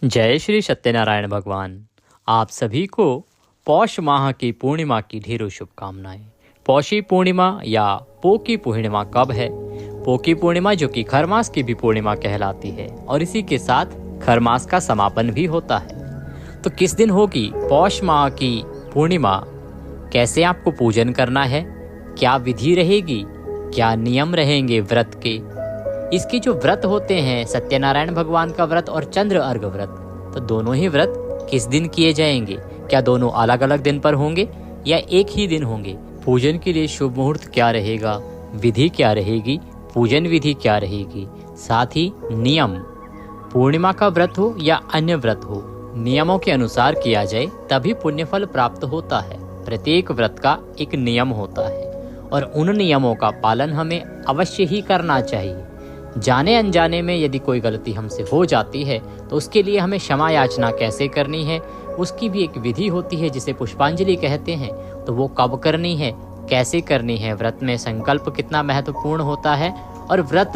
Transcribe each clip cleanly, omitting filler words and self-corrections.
जय श्री सत्यनारायण भगवान। आप सभी को पौष माह की पूर्णिमा की ढेरों शुभकामनाएं। पौषी पूर्णिमा या पो की पूर्णिमा कब है? पो की पूर्णिमा जो कि खर मास की भी पूर्णिमा कहलाती है और इसी के साथ खर मास का समापन भी होता है। तो किस दिन होगी पौष माह की पूर्णिमा? कैसे आपको पूजन करना है? क्या विधि रहेगी? क्या नियम रहेंगे व्रत के? इसके जो व्रत होते हैं, सत्यनारायण भगवान का व्रत और चंद्र अर्घ व्रत, तो दोनों ही व्रत किस दिन किए जाएंगे? क्या दोनों अलग अलग दिन पर होंगे या एक ही दिन होंगे? पूजन के लिए शुभ मुहूर्त क्या रहेगा? विधि क्या रहेगी? पूजन विधि क्या रहेगी? साथ ही नियम, पूर्णिमा का व्रत हो या अन्य व्रत हो, नियमों के अनुसार किया जाए तभी पुण्यफल प्राप्त होता है। प्रत्येक व्रत का एक नियम होता है और उन नियमों का पालन हमें अवश्य ही करना चाहिए। जाने अनजाने में यदि कोई गलती हमसे हो जाती है तो उसके लिए हमें क्षमा याचना कैसे करनी है, उसकी भी एक विधि होती है जिसे पुष्पांजलि कहते हैं। तो वो कब करनी है, कैसे करनी है, व्रत में संकल्प कितना महत्वपूर्ण होता है और व्रत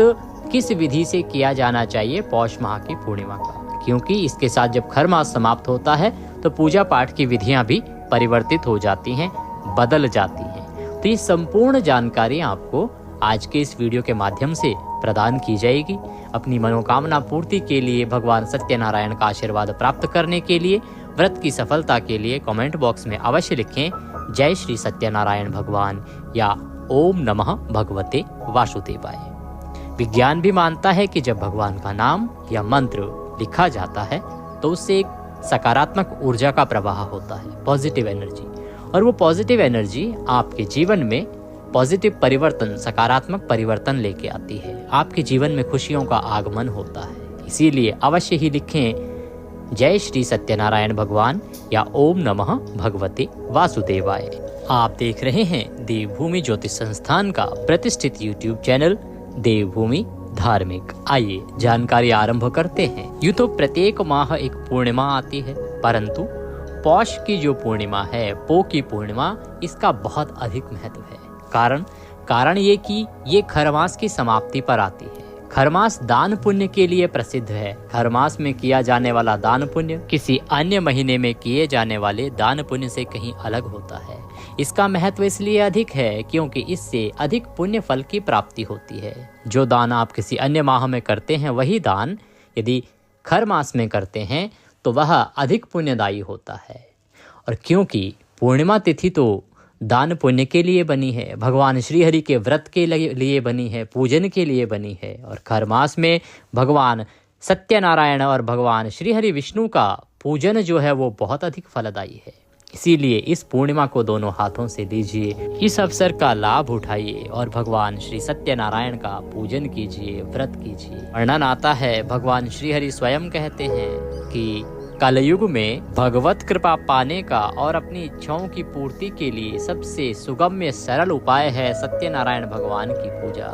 किस विधि से किया जाना चाहिए पौष माह की पूर्णिमा का, क्योंकि इसके साथ जब खर मास समाप्त होता है तो पूजा पाठ की विधियां भी परिवर्तित हो जाती हैं, बदल जाती हैं। तो ये संपूर्ण जानकारी आपको आज के इस वीडियो के माध्यम से प्रदान की जाएगी। अपनी मनोकामना पूर्ति के लिए, भगवान सत्यनारायण का आशीर्वाद प्राप्त करने के लिए, व्रत की सफलता के लिए कमेंट बॉक्स में अवश्य लिखें जय श्री सत्यनारायण भगवान या ओम नमः भगवते वासुदेवाय। विज्ञान भी मानता है कि जब भगवान का नाम या मंत्र लिखा जाता है तो उससे एक सकारात्मक ऊर्जा का प्रवाह होता है, पॉजिटिव एनर्जी, और वो पॉजिटिव एनर्जी आपके जीवन में पॉजिटिव परिवर्तन, सकारात्मक परिवर्तन लेके आती है। आपके जीवन में खुशियों का आगमन होता है। इसीलिए अवश्य ही लिखें जय श्री सत्यनारायण भगवान या ओम नमः भगवते वासुदेवाय। आप देख रहे हैं देवभूमि ज्योतिष संस्थान का प्रतिष्ठित यूट्यूब चैनल देवभूमि धार्मिक। आइए जानकारी आरंभ करते हैं। यूं तो प्रत्येक माह एक पूर्णिमा आती है, परंतु पौष की जो पूर्णिमा है, पो की पूर्णिमा, इसका बहुत अधिक महत्व है। कारण ये कि ये खरमास की समाप्ति पर आती है। खरमास दान पुण्य के लिए प्रसिद्ध है। खरमास में किया जाने वाला दान पुण्य किसी अन्य महीने में किए जाने वाले दान पुण्य से कहीं अलग होता है। इसका महत्व इसलिए अधिक है क्योंकि इससे अधिक पुण्य फल की प्राप्ति होती है। जो दान आप किसी अन्य माह में करते हैं, वही दान यदि खरमास में करते हैं तो वह अधिक पुण्यदायी होता है। और क्योंकि पूर्णिमा तिथि तो दान पुण्य के लिए बनी है, भगवान श्री हरि के व्रत के लिए बनी है, पूजन के लिए बनी है, और खर मास में भगवान सत्यनारायण और भगवान श्री हरि विष्णु का पूजन जो है वो बहुत अधिक फलदायी है। इसीलिए इस पूर्णिमा को दोनों हाथों से लीजिए, इस अवसर का लाभ उठाइए और भगवान श्री सत्यनारायण का पूजन कीजिए, व्रत कीजिए। वर्णन आता है, भगवान श्री हरि स्वयं कहते हैं कि कलयुग में भगवत कृपा पाने का और अपनी इच्छाओं की पूर्ति के लिए सबसे सुगम्य सरल उपाय है सत्यनारायण भगवान की पूजा।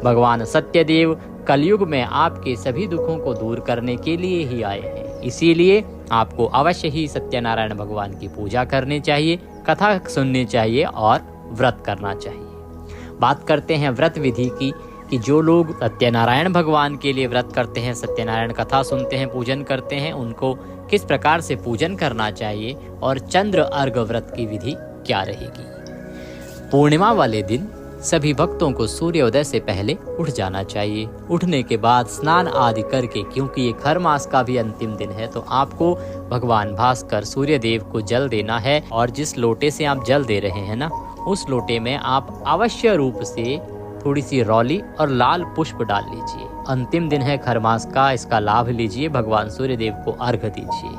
भगवान सत्यदेव कलयुग में आपके सभी दुखों को दूर करने के लिए ही आए हैं। इसीलिए आपको अवश्य ही सत्यनारायण भगवान की पूजा करनी चाहिए, कथा सुननी चाहिए और व्रत करना चाहिए। बात करते हैं व्रत विधि की कि जो लोग सत्यनारायण भगवान के लिए व्रत करते हैं, सत्यनारायण कथा सुनते हैं, पूजन करते हैं, उनको किस प्रकार से पूजन करना चाहिए और चंद्र अर्घ व्रत की विधि क्या रहेगी। पूर्णिमा वाले दिन सभी भक्तों को सूर्योदय से पहले उठ जाना चाहिए। उठने के बाद स्नान आदि करके, क्योंकि ये खर मास का भी अंतिम दिन है, तो आपको भगवान भास्कर सूर्य देव को जल देना है। और जिस लोटे से आप जल दे रहे हैं ना, उस लोटे में आप अवश्य रूप से थोड़ी सी रौली और लाल पुष्प डाल लीजिए। अंतिम दिन है खर मास का, इसका लाभ लीजिए, भगवान सूर्य देव को अर्घ दीजिए।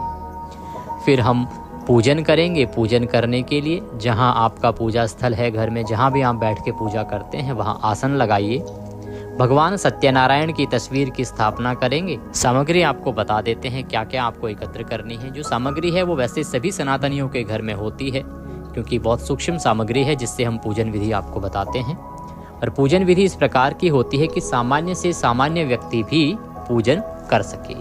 फिर हम पूजन करेंगे। पूजन करने के लिए जहां आपका पूजा स्थल है, घर में जहां भी आप बैठ के पूजा करते हैं, वहां आसन लगाइए। भगवान सत्यनारायण की तस्वीर की स्थापना करेंगे। सामग्री आपको बता देते हैं क्या क्या आपको एकत्र करनी है। जो सामग्री है वो वैसे सभी सनातनियों के घर में होती है, क्योंकि बहुत सूक्ष्म सामग्री है जिससे हम पूजन विधि आपको बताते हैं। और पूजन विधि इस प्रकार की होती है कि सामान्य से सामान्य व्यक्ति भी पूजन कर सके।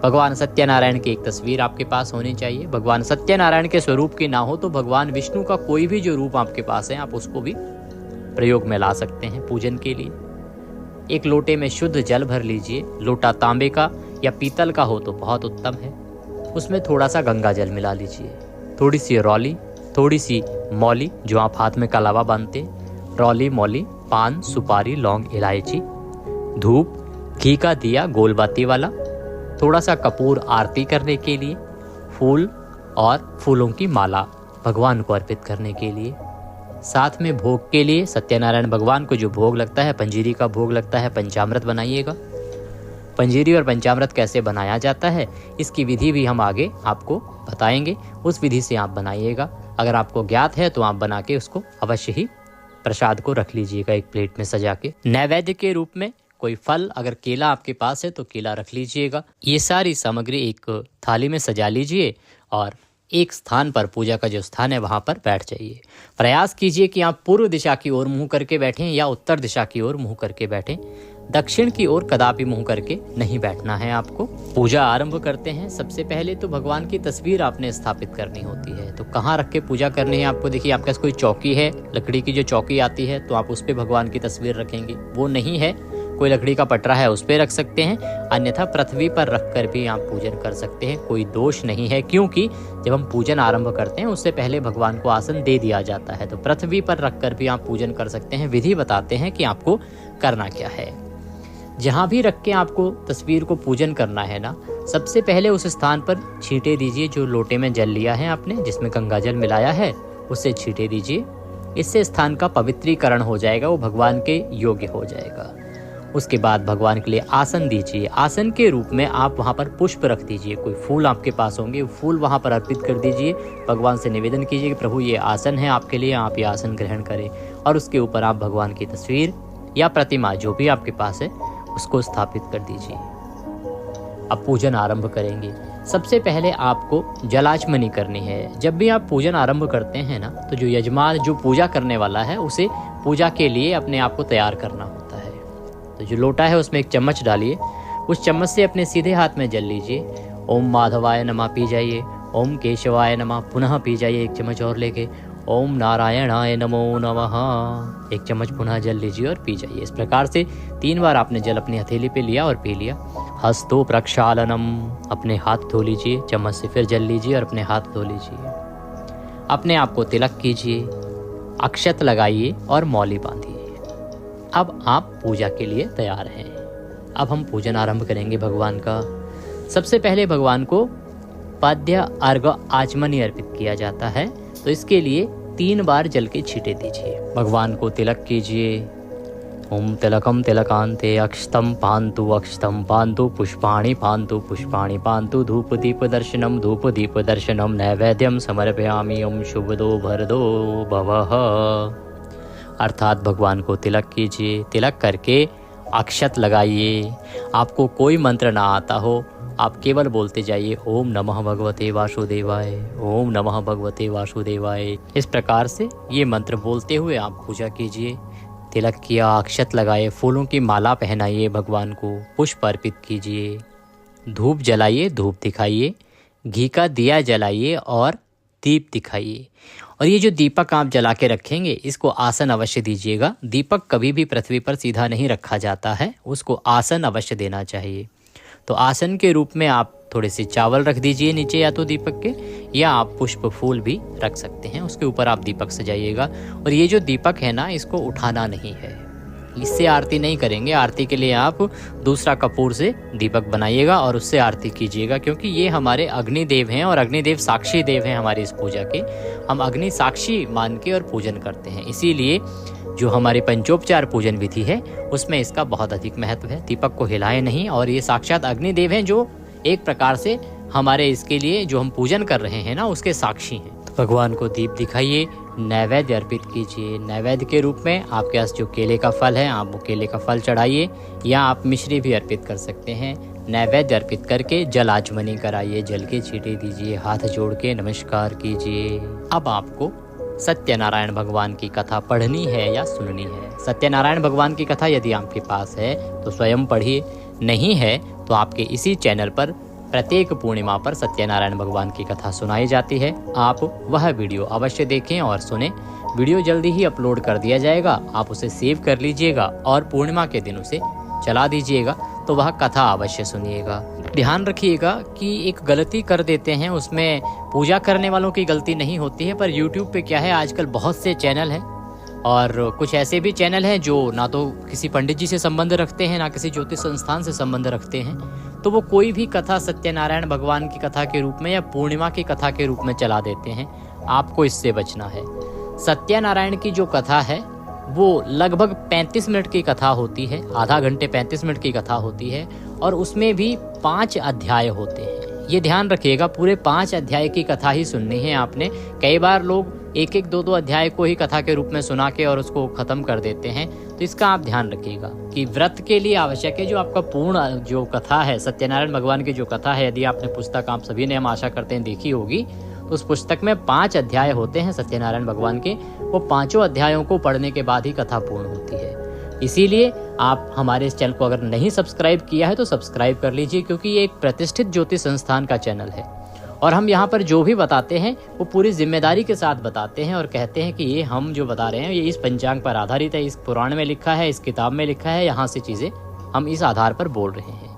भगवान सत्यनारायण की एक तस्वीर आपके पास होनी चाहिए। भगवान सत्यनारायण के स्वरूप की ना हो तो भगवान विष्णु का कोई भी जो रूप आपके पास है, आप उसको भी प्रयोग में ला सकते हैं पूजन के लिए। एक लोटे में शुद्ध जल भर लीजिए। लोटा तांबे का या पीतल का हो तो बहुत उत्तम है। उसमें थोड़ा सा गंगा जल मिला लीजिए, थोड़ी सी रौली, थोड़ी सी मौली जो आप हाथ में कलावा बांधते, रौली मौली, पान सुपारी लौंग इलायची, धूप, घी का दिया गोल बाती वाला, थोड़ा सा कपूर आरती करने के लिए, फूल और फूलों की माला भगवान को अर्पित करने के लिए। साथ में भोग के लिए सत्यनारायण भगवान को जो भोग लगता है, पंजीरी का भोग लगता है, पंचामृत बनाइएगा। पंजीरी और पंचामृत कैसे बनाया जाता है इसकी विधि भी हम आगे आपको बताएंगे, उस विधि से आप बनाइएगा। अगर आपको ज्ञात है तो आप बना के उसको अवश्य ही प्रसाद को रख लीजिएगा एक प्लेट में सजा के। नैवेद्य के रूप में कोई फल, अगर केला आपके पास है तो केला रख लीजिएगा। ये सारी सामग्री एक थाली में सजा लीजिए और एक स्थान पर, पूजा का जो स्थान है वहाँ पर बैठ जाइए। प्रयास कीजिए कि आप पूर्व दिशा की ओर मुंह करके बैठें या उत्तर दिशा की ओर मुंह करके बैठें। दक्षिण की ओर कदापि मुंह करके नहीं बैठना है आपको। पूजा आरंभ करते हैं। सबसे पहले तो भगवान की तस्वीर आपने स्थापित करनी होती है। तो कहाँ रख के पूजा करनी है आपको? देखिए, आपके पास कोई चौकी है, लकड़ी की जो चौकी आती है, तो आप उस पर भगवान की तस्वीर रखेंगे। वो नहीं है, कोई लकड़ी का पटरा है, उस पर रख सकते हैं, अन्यथा पृथ्वी पर रखकर भी आप पूजन कर सकते हैं, कोई दोष नहीं है। क्योंकि जब हम पूजन आरंभ करते हैं उससे पहले भगवान को आसन दे दिया जाता है। तो पृथ्वी पर रखकर भी आप पूजन कर सकते हैं। विधि बताते हैं कि आपको करना क्या है। जहाँ भी रख के आपको तस्वीर को पूजन करना है ना, सबसे पहले उस स्थान पर छींटे दीजिए। जो लोटे में जल लिया है आपने, जिसमें गंगा जल मिलाया है, उससे छींटे दीजिए। इससे स्थान का पवित्रीकरण हो जाएगा, वो भगवान के योग्य हो जाएगा। उसके बाद भगवान के लिए आसन दीजिए। आसन के रूप में आप वहाँ पर पुष्प रख दीजिए। कोई फूल आपके पास होंगे, फूल वहाँ पर अर्पित कर दीजिए। भगवान से निवेदन कीजिए कि प्रभु ये आसन है आपके लिए, आप ये आसन ग्रहण करें। और उसके ऊपर आप भगवान की तस्वीर या प्रतिमा जो भी आपके पास है उसको स्थापित कर दीजिए। अब पूजन आरंभ करेंगे। सबसे पहले आपको जलाचमनी करनी है। जब भी आप पूजन आरंभ करते हैं ना, तो जो यजमान, जो पूजा करने वाला है, उसे पूजा के लिए अपने आप को तैयार करना होता है। तो जो लोटा है उसमें एक चम्मच डालिए, उस चम्मच से अपने सीधे हाथ में जल लीजिए। ओम माधवाय नमः पी जाइए, ओम केशवाय नमः पुनः पी जाइए एक चम्मच और लेके, ओम नारायणाय नमो नमः एक चम्मच पुनः जल लीजिए और पी जाइए। इस प्रकार से 3 बार आपने जल अपनी हथेली पे लिया और पी लिया। हस्तो प्रक्षालनम, अपने हाथ धो लीजिए, चम्मच से फिर जल लीजिए और अपने हाथ धो लीजिए। अपने आप को तिलक कीजिए, अक्षत लगाइए और मौली बांधिए। अब आप पूजा के लिए तैयार हैं। अब हम पूजन आरंभ करेंगे भगवान का। सबसे पहले भगवान को पाद्य अर्घ्य आचमनी अर्पित किया जाता है। तो इसके लिए 3 बार जल के छींटे दीजिए। भगवान को तिलक कीजिए। ओम तिलकम तिलकांते अक्षतम पान्तु पुष्पाणि पान्तु धूप दीप दर्शनम नैवेद्यम समर्पयामि ओम शुभदो भरदो भवः। अर्थात भगवान को तिलक कीजिए। तिलक करके अक्षत लगाइए। आपको कोई मंत्र ना आता हो, आप केवल बोलते जाइए ओम नमः भगवते वासुदेवाय, ओम नमः भगवते वासुदेवाय। इस प्रकार से ये मंत्र बोलते हुए आप पूजा कीजिए। तिलक किया, अक्षत लगाए, फूलों की माला पहनाइए भगवान को, पुष्प अर्पित कीजिए, धूप जलाइए, धूप दिखाइए, घी का दिया जलाइए और दीप दिखाइए। और ये जो दीपक आप जला के रखेंगे, इसको आसन अवश्य दीजिएगा। दीपक कभी भी पृथ्वी पर सीधा नहीं रखा जाता है, उसको आसन अवश्य देना चाहिए। तो आसन के रूप में आप थोड़े से चावल रख दीजिए नीचे, या तो दीपक के, या आप पुष्प फूल भी रख सकते हैं। उसके ऊपर आप दीपक सजाइएगा। और ये जो दीपक है ना, इसको उठाना नहीं है, इससे आरती नहीं करेंगे। आरती के लिए आप दूसरा कपूर से दीपक बनाइएगा और उससे आरती कीजिएगा, क्योंकि ये हमारे अग्निदेव हैं और अग्निदेव साक्षी देव हैं हमारी इस पूजा के। हम अग्नि साक्षी मान के और पूजन करते हैं, इसीलिए जो हमारी पंचोपचार पूजन विधि है उसमें इसका बहुत अधिक महत्व है। दीपक को हिलाए नहीं, और ये साक्षात अग्निदेव हैं जो एक प्रकार से हमारे इसके लिए जो हम पूजन कर रहे हैं ना, उसके साक्षी हैं। तो भगवान को दीप दिखाइए, नैवेद्य अर्पित कीजिए। नैवेद्य के रूप में आपके पास जो केले का फल है, आप वो केले का फल चढ़ाइए, या आप मिश्री भी अर्पित कर सकते हैं। नैवेद्य अर्पित करके जल आचमनी कराइए, जल के छींटे दीजिए, हाथ जोड़ के नमस्कार कीजिए। अब आपको सत्यनारायण भगवान की कथा पढ़नी है या सुननी है। सत्यनारायण भगवान की कथा यदि आपके पास है तो स्वयं पढ़िए, नहीं है तो आपके इसी चैनल पर प्रत्येक पूर्णिमा पर सत्यनारायण भगवान की कथा सुनाई जाती है। आप वह वीडियो अवश्य देखें और सुनें। वीडियो जल्दी ही अपलोड कर दिया जाएगा, आप उसे सेव कर लीजिएगा और पूर्णिमा के दिन उसे चला दीजिएगा, तो वह कथा अवश्य सुनिएगा। ध्यान रखिएगा कि एक गलती कर देते हैं, उसमें पूजा करने वालों की गलती नहीं होती है, पर YouTube पे क्या है आजकल बहुत से चैनल हैं और कुछ ऐसे भी चैनल हैं जो ना तो किसी पंडित जी से संबंध रखते हैं, ना किसी ज्योतिष संस्थान से संबंध रखते हैं। तो वो कोई भी कथा सत्यनारायण भगवान की कथा के रूप में या पूर्णिमा की कथा के रूप में चला देते हैं। आपको इससे बचना है। सत्यनारायण की जो कथा है वो लगभग 35 मिनट की कथा होती है, आधा घंटे 35 मिनट की कथा होती है और उसमें भी 5 अध्याय होते हैं। ये ध्यान रखिएगा, पूरे 5 अध्याय की कथा ही सुननी है आपने। कई बार लोग एक एक दो अध्याय को ही कथा के रूप में सुना के और उसको खत्म कर देते हैं। तो इसका आप ध्यान रखिएगा कि व्रत के लिए आवश्यक है जो आपका पूर्ण जो कथा है सत्यनारायण भगवान की जो कथा है, यदि आपने पुस्तक, आप सभी ने हम आशा करते हैं देखी होगी, तो उस पुस्तक में 5 अध्याय होते हैं सत्यनारायण भगवान के। वो 5 अध्यायों को पढ़ने के बाद ही कथा पूर्ण होती है। इसीलिए आप हमारे इस चैनल को अगर नहीं सब्सक्राइब किया है तो सब्सक्राइब कर लीजिए, क्योंकि ये एक प्रतिष्ठित ज्योतिष संस्थान का चैनल है और हम यहाँ पर जो भी बताते हैं वो पूरी जिम्मेदारी के साथ बताते हैं और कहते हैं कि ये हम जो बता रहे हैं ये इस पंचांग पर आधारित है, इस पुराण में लिखा है, इस किताब में लिखा है, यहाँ से चीज़ें हम इस आधार पर बोल रहे हैं।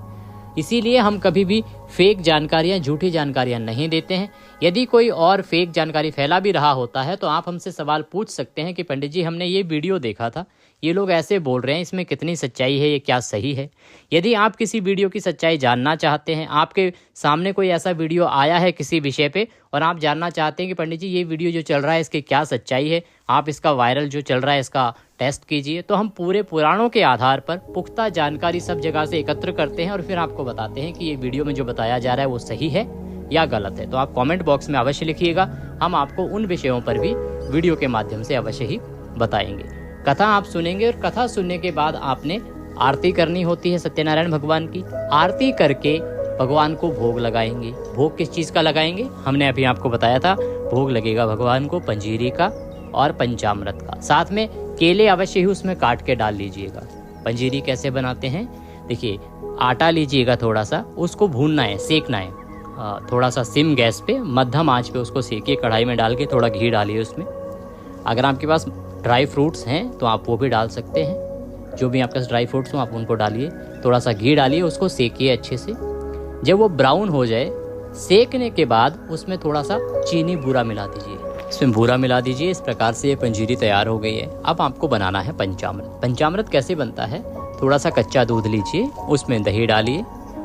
इसीलिए हम कभी भी फेक जानकारियाँ, झूठी जानकारियाँ नहीं देते हैं। यदि कोई और फेक जानकारी फैला भी रहा होता है तो आप हमसे सवाल पूछ सकते हैं कि पंडित जी हमने ये वीडियो देखा था, ये लोग ऐसे बोल रहे हैं, इसमें कितनी सच्चाई है, ये क्या सही है। यदि आप किसी वीडियो की सच्चाई जानना चाहते हैं, आपके सामने कोई ऐसा वीडियो आया है किसी विषय पे और आप जानना चाहते हैं कि पंडित जी ये वीडियो जो चल रहा है इसकी क्या सच्चाई है, आप इसका वायरल जो चल रहा है इसका टेस्ट कीजिए, तो हम पूरे पुराणों के आधार पर पुख्ता जानकारी सब जगह से एकत्र करते हैं और फिर आपको बताते हैं कि ये वीडियो में जो बताया जा रहा है वो सही है या गलत है। तो आप कमेंट बॉक्स में अवश्य लिखिएगा, हम आपको उन विषयों पर भी वीडियो के माध्यम से अवश्य ही बताएंगे। कथा आप सुनेंगे और कथा सुनने के बाद आपने आरती करनी होती है सत्यनारायण भगवान की। आरती करके भगवान को भोग लगाएंगे। भोग किस चीज़ का लगाएंगे, हमने अभी आपको बताया था। भोग लगेगा भगवान को पंजीरी का और पंचामृत का, साथ में केले अवश्य ही उसमें काट के डाल लीजिएगा। पंजीरी कैसे बनाते हैं, देखिए आटा लीजिएगा, थोड़ा सा उसको भूनना है, सेकना है, थोड़ा सा सिम गैस पे मध्यम आंच पे उसको सेकिए, कढ़ाई में डाल के थोड़ा घी डालिए उसमें। अगर आपके पास ड्राई फ्रूट्स हैं तो आप वो भी डाल सकते हैं, जो भी आपके पास ड्राई फ्रूट्स हो आप उनको डालिए, थोड़ा सा घी डालिए, उसको सेकिए अच्छे से। जब वो ब्राउन हो जाए, सेकने के बाद उसमें थोड़ा सा चीनी बूरा मिला दीजिए, इसमें बूरा मिला दीजिए। इस प्रकार से ये पंजीरी तैयार हो गई है। अब आपको बनाना है पंचामृत। पंचामृत कैसे बनता है, थोड़ा सा कच्चा दूध लीजिए, उसमें दही डालिए,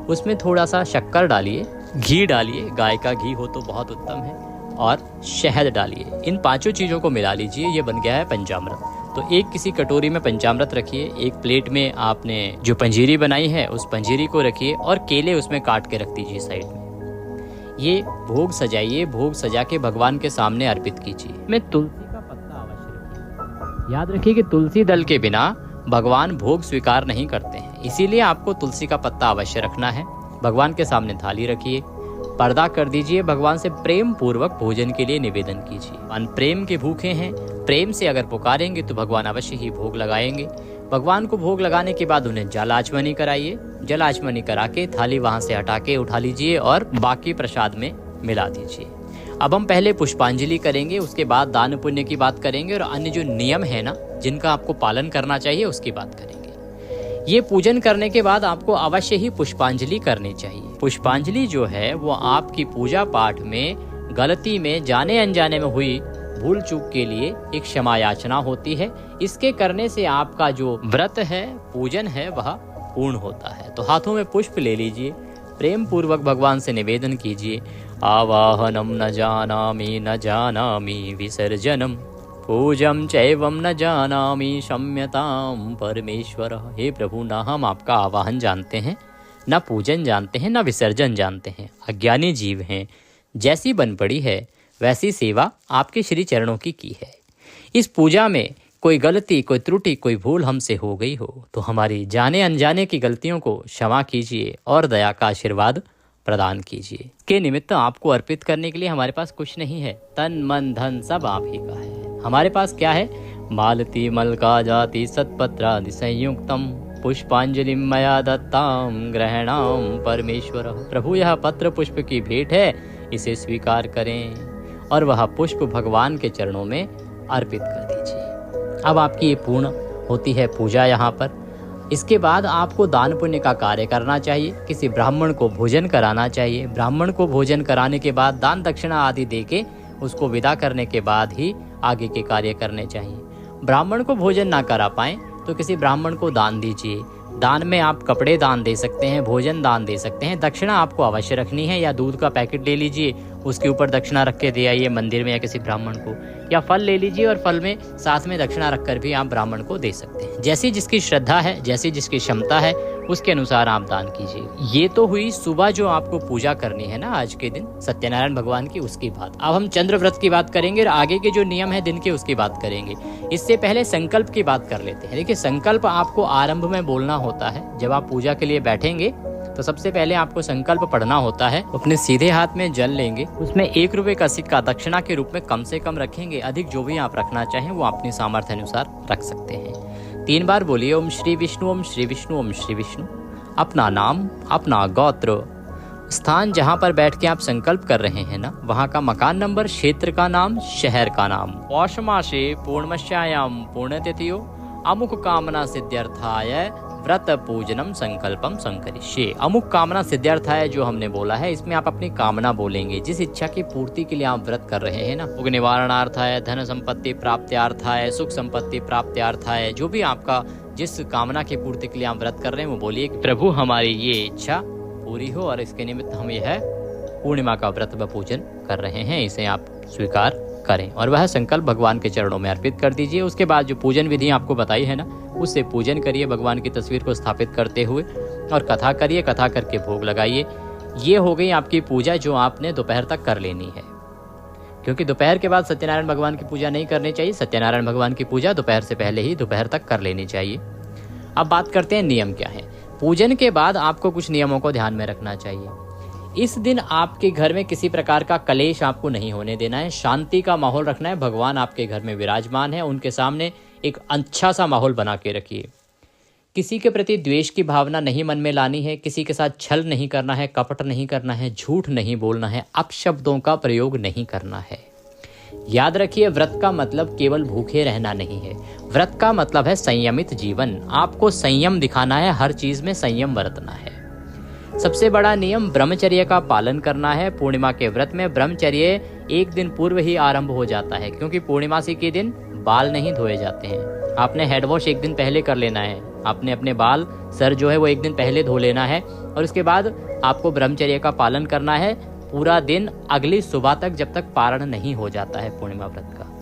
उसमें थोड़ा सा शक्कर डालिए, घी डालिए, गाय का घी हो तो बहुत उत्तम है, और शहद डालिए। इन 5 चीज़ों को मिला लीजिए, ये बन गया है पंचामृत। तो एक किसी कटोरी में पंचामृत रखिए, एक प्लेट में आपने जो पंजीरी बनाई है उस पंजीरी को रखिए और केले उसमें काट के रख दीजिए साइड में। ये भोग सजाइए, भोग सजा के भगवान के सामने अर्पित कीजिए। में तुलसी का पत्ता अवश्य रखिए। याद रखिए कि तुलसी दल के बिना भगवान भोग स्वीकार नहीं करते हैं, इसीलिए आपको तुलसी का पत्ता अवश्य रखना है। भगवान के सामने थाली रखिए, पर्दा कर दीजिए, भगवान से प्रेम पूर्वक भोजन के लिए निवेदन कीजिए। भगवान प्रेम के भूखे हैं, प्रेम से अगर पुकारेंगे तो भगवान अवश्य ही भोग लगाएंगे। भगवान को भोग लगाने के बाद उन्हें जल आचमनी कराइए। जल आचमनी करा के थाली वहां से हटा के उठा लीजिए और बाकी प्रसाद में मिला दीजिए। अब हम पहले पुष्पांजलि करेंगे, उसके बाद दान पुण्य की बात करेंगे और अन्य जो नियम है ना जिनका आपको पालन करना चाहिए उसकी बात करेंगे। ये पूजन करने के बाद आपको अवश्य ही पुष्पांजलि करनी चाहिए। पुष्पांजलि जो है वो आपकी पूजा पाठ में गलती में जाने अनजाने में हुई भूल चूक के लिए एक क्षमा याचना होती है। इसके करने से आपका जो व्रत है, पूजन है, वह पूर्ण होता है। तो हाथों में पुष्प ले लीजिए, प्रेम पूर्वक भगवान से निवेदन कीजिए। आवाहनम न जानामि न जानामि विसर्जनम पूजम चैवम न जानामि क्षम्यताम परमेश्वर। हे प्रभु, ना हम आपका आवाहन जानते हैं, न पूजन जानते हैं, न विसर्जन जानते हैं, अज्ञानी जीव हैं। जैसी बन पड़ी है वैसी सेवा आपके श्री चरणों की है। इस पूजा में कोई गलती, कोई त्रुटि, कोई भूल हमसे हो गई हो तो हमारी जाने अनजाने की गलतियों को क्षमा कीजिए और दया का आशीर्वाद प्रदान कीजिए। के निमित्त आपको अर्पित करने के लिए हमारे पास कुछ नहीं है, तन मन धन सब आप ही का है। हमारे पास क्या है, मालती मलका जाति सत्पत्रादि संयुक्तम पुष्पांजलि मया दत्ताम ग्रहणाम परमेश्वर। प्रभु, यह पत्र पुष्प की भेंट है, इसे स्वीकार करें और वह पुष्प भगवान के चरणों में अर्पित कर दीजिए। अब आपकी ये पूर्ण होती है पूजा। यहाँ पर इसके बाद आपको दान पुण्य का कार्य करना चाहिए, किसी ब्राह्मण को भोजन कराना चाहिए। ब्राह्मण को भोजन कराने के बाद दान दक्षिणा आदि देके उसको विदा करने के बाद ही आगे के कार्य करने चाहिए। ब्राह्मण को भोजन ना करा पाएं तो किसी ब्राह्मण को दान दीजिए। दान में आप कपड़े दान दे सकते हैं, भोजन दान दे सकते हैं। दक्षिणा आपको अवश्य रखनी है, या दूध का पैकेट ले लीजिए, उसके ऊपर दक्षिणा रख के दे आइए मंदिर में या किसी ब्राह्मण को, या फल ले लीजिए और फल में साथ में दक्षिणा रखकर भी आप ब्राह्मण को दे सकते हैं। जैसी जिसकी श्रद्धा है, जैसी जिसकी क्षमता है, उसके अनुसार आप दान कीजिए। ये तो हुई सुबह जो आपको पूजा करनी है ना आज के दिन सत्यनारायण भगवान की, उसकी बात। अब हम चंद्र व्रत की बात करेंगे और आगे के जो नियम है दिन के उसकी बात करेंगे। इससे पहले संकल्प की बात कर लेते हैं। देखिए, संकल्प आपको आरंभ में बोलना होता है। जब आप पूजा के लिए बैठेंगे तो सबसे पहले आपको संकल्प पढ़ना होता है। अपने सीधे हाथ में जल लेंगे, उसमें 1 रुपए का सिक्का दक्षिणा के रूप में कम से कम रखेंगे। अधिक जो भी आप रखना चाहें वो अपनी सामर्थ्य अनुसार रख सकते हैं। 3 बार बोलिए ओम श्री विष्णु, ओम श्री विष्णु, ओम श्री विष्णु। अपना नाम, अपना गोत्र, स्थान जहाँ पर बैठ के आप संकल्प कर रहे हैं ना, वहाँ का मकान नंबर, क्षेत्र का नाम, शहर का नाम। पौष मासे पूर्णमस्यायाम पुण्यतिथियो अमुक कामना सिद्ध्यर्थाय व्रत पूजनम संकल्पम संकरिष्ये। अमुक कामना सिद्ध्यर्थाय जो हमने बोला है, इसमें आप अपनी कामना बोलेंगे। जिस इच्छा की पूर्ति के लिए आप व्रत कर रहे हैं ना, रोग निवारणार्थाय, धन संपत्ति प्राप्त्यार्थाय, सुख संपत्ति प्राप्त्यार्थाय, जो भी आपका जिस कामना की पूर्ति के लिए आप व्रत कर रहे हैं वो बोलिए कि प्रभु हमारी ये इच्छा पूरी हो और इसके निमित्त हम यह पूर्णिमा का व्रत व पूजन कर रहे हैं, इसे आप स्वीकार करें और वह संकल्प भगवान के चरणों में अर्पित कर दीजिए। उसके बाद जो पूजन विधि आपको बताई है ना, उससे पूजन करिए भगवान की तस्वीर को स्थापित करते हुए, और कथा करिए, कथा करके भोग लगाइए। ये हो गई आपकी पूजा जो आपने दोपहर तक कर लेनी है, क्योंकि दोपहर के बाद सत्यनारायण भगवान की पूजा नहीं करनी चाहिए। सत्यनारायण भगवान की पूजा दोपहर से पहले ही दोपहर तक कर लेनी चाहिए। अब बात करते हैं नियम क्या है। पूजन के बाद आपको कुछ नियमों को ध्यान में रखना चाहिए। इस दिन आपके घर में किसी प्रकार का कलेश आपको नहीं होने देना है, शांति का माहौल रखना है। भगवान आपके घर में विराजमान है, उनके सामने एक अच्छा सा माहौल बना के रखिए। किसी के प्रति द्वेष की भावना नहीं मन में लानी है, किसी के साथ छल नहीं करना है, कपट नहीं करना है, झूठ नहीं बोलना है, अपशब्दों का प्रयोग नहीं करना है। याद रखिए, व्रत का मतलब केवल भूखे रहना नहीं है। व्रत का मतलब है संयमित जीवन। आपको संयम दिखाना है, हर चीज में संयम बरतना है। सबसे बड़ा नियम ब्रह्मचर्य का पालन करना है। पूर्णिमा के व्रत में ब्रह्मचर्य 1 दिन पूर्व ही आरंभ हो जाता है, क्योंकि पूर्णिमासी के दिन बाल नहीं धोए जाते हैं। आपने हेड वॉश 1 दिन पहले कर लेना है, आपने अपने बाल सर जो है वो 1 दिन पहले धो लेना है, और उसके बाद आपको ब्रह्मचर्य का पालन करना है पूरा दिन, अगली सुबह तक, जब तक पारण नहीं हो जाता है पूर्णिमा व्रत का।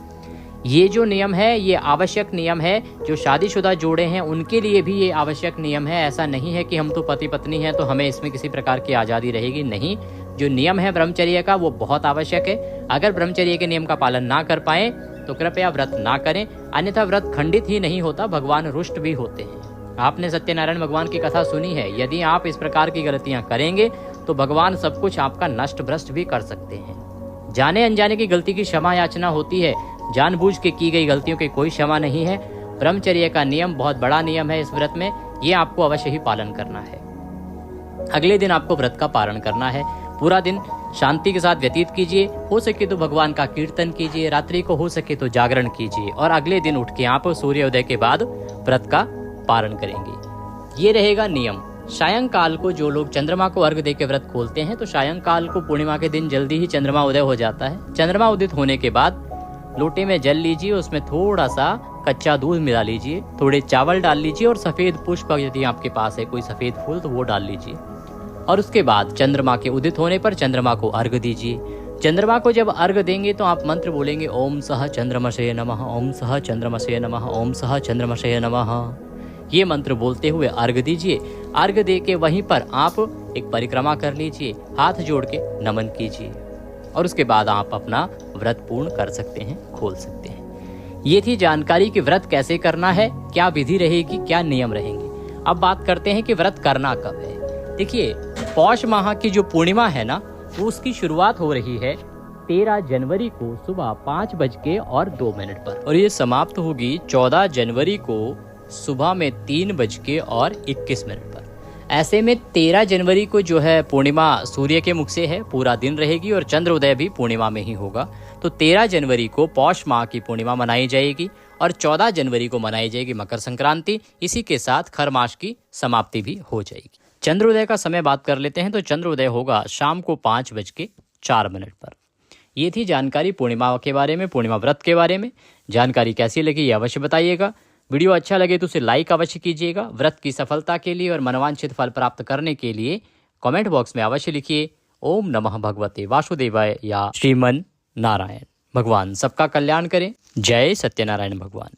ये जो नियम है ये आवश्यक नियम है। जो शादीशुदा जोड़े हैं उनके लिए भी ये आवश्यक नियम है। ऐसा नहीं है कि हम तो पति पत्नी हैं तो हमें इसमें किसी प्रकार की आज़ादी रहेगी, नहीं। जो नियम है ब्रह्मचर्य का वो बहुत आवश्यक है। अगर ब्रह्मचर्य के नियम का पालन ना कर पाए तो कृपया व्रत ना करें, अन्यथा व्रत खंडित ही नहीं होता, भगवान रुष्ट भी होते हैं। आपने सत्यनारायण भगवान की कथा सुनी है। यदि आप इस प्रकार की गलतियां करेंगे तो भगवान सब कुछ आपका नष्ट भ्रष्ट भी कर सकते हैं। जाने अनजाने की गलती की क्षमा याचना होती है, जानबूझ के की गई गलतियों की कोई क्षमा नहीं है। ब्रह्मचर्य का नियम बहुत बड़ा नियम है इस व्रत में, ये आपको अवश्य ही पालन करना है। अगले दिन आपको व्रत का पारण करना है। पूरा दिन शांति के साथ व्यतीत कीजिए। हो सके तो भगवान का कीर्तन कीजिए, रात्रि को हो सके तो जागरण कीजिए, और अगले दिन उठ के आप सूर्योदय के बाद व्रत का पारण करेंगे। ये रहेगा नियम। सायंकाल को जो लोग चंद्रमा को अर्घ दे के व्रत खोलते हैं, तो सायंकाल को पूर्णिमा के दिन जल्दी ही चंद्रमा उदय हो जाता है। चंद्रमा उदित होने के बाद लोटे में जल लीजिए, उसमें थोड़ा सा कच्चा दूध मिला लीजिए, थोड़े चावल डाल लीजिए, और सफेद पुष्प यदि आपके पास है कोई सफेद फूल तो वो डाल लीजिए। और उसके बाद चंद्रमा के उदित होने पर चंद्रमा को अर्घ दीजिए। चंद्रमा को जब अर्घ देंगे तो आप मंत्र बोलेंगे ओम सह चंद्रमसे नमः, ओम सह चंद्रमसे नमः, ओम सह चंद्रमसे नमः। ये मंत्र बोलते हुए अर्घ दीजिए। अर्घ दे के वहीं पर आप एक परिक्रमा कर लीजिए, हाथ जोड़ के नमन कीजिए, और उसके बाद आप अपना व्रत पूर्ण कर सकते हैं, खोल सकते हैं। ये थी जानकारी कि व्रत कैसे करना है, क्या विधि रहेगी, क्या नियम रहेंगे। अब बात करते हैं कि व्रत करना कब है। देखिए, पौष माह की जो पूर्णिमा है ना, वो उसकी शुरुआत हो रही है 13 जनवरी को सुबह 5:02 पर, और ये समाप्त होगी 14 जनवरी को सुबह में 3:21 पर। ऐसे में 13 जनवरी को जो है पूर्णिमा सूर्य के मुख से है, पूरा दिन रहेगी, और चंद्रोदय भी पूर्णिमा में ही होगा। तो 13 जनवरी को पौष माह की पूर्णिमा मनाई जाएगी, और 14 जनवरी को मनाई जाएगी मकर संक्रांति। इसी के साथ खर मास की समाप्ति भी हो जाएगी। चंद्रोदय का समय बात कर लेते हैं तो चंद्रोदय होगा शाम को 5:04 पर। ये थी जानकारी पूर्णिमा के बारे में, पूर्णिमा व्रत के बारे में। जानकारी कैसी लगी ये अवश्य बताइएगा। वीडियो अच्छा लगे तो उसे लाइक अवश्य कीजिएगा। व्रत की सफलता के लिए और मनोवांछित फल प्राप्त करने के लिए कमेंट बॉक्स में अवश्य लिखिए ओम नमः भगवते वासुदेवाय या श्रीमन नारायण। भगवान सबका कल्याण करें। जय सत्यनारायण भगवान।